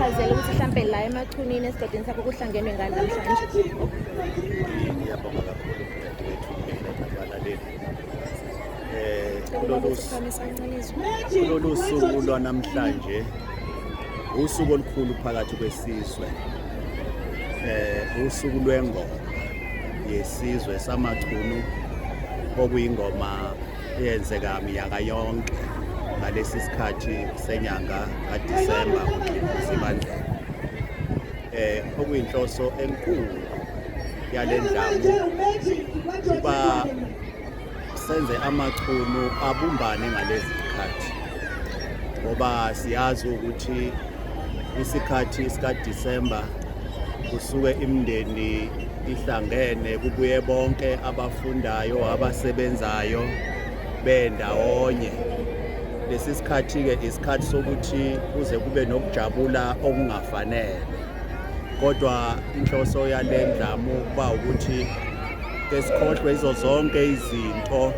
usichazele ukuthi mhlampe la emachunini esigodini sakho kuhlangenwe ngani namhlanje. Ngiyabonga kakhulu mfowethu abalaleli. Kulolu suku lwanamhlanje usuku olukhulu phakathi kwesizwe. Usuku lwengoma yesizwe samachunu okuyingoma eyenzeka minyaka yonke ngalesi sikhathi senyanga kaDisemba uZibandlela. Okuyinhloso enkulu yalendlamu kuba senze amachunu abumbane ngalezi zikhathi, ngoba siyazi ukuthi isikhathi sikaDisemba kusuke imindeni ihlangene kubuye bonke abafundayo abasebenzayo bendawonye. Lesi sikhathi ke isikhathi sokuthi kuze kube nokujabula okungafanele, kodwa inhloso yale ndlamu kuba ukuthi esikhohlwe izo zonke izinto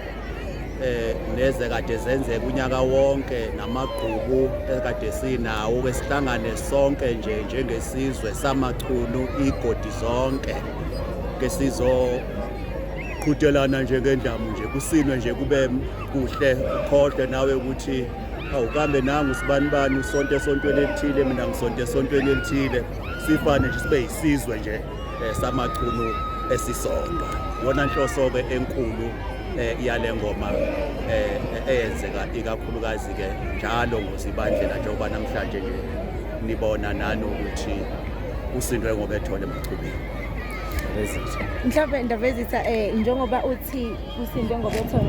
neze kade zenzeka unyaka wonke namagqubu ekade sinawo ke sihlangane sonke nje njengesizwe samachunu igodi zonke ke sizoqhudelana njengendlamu nje kusinwe nje kube kuhle ukhohlwe nawe ukuthi awukambe nangu usibanibani usonto esontweni elithile mina ngisonto esontweni elithile sifane nje sibe yisizwe nje samachunu esisonto. Wona nhloso ke enkulu yale ngoma eyenzeka ikakhulukazi ke njalo ngoZibandlela njengoba namhlanje nje nibona nani ukuthi usindwe ngoba ethole emachubeni. Mhlawumbe ndabezitha njengoba uthi usindwe ngoba ethole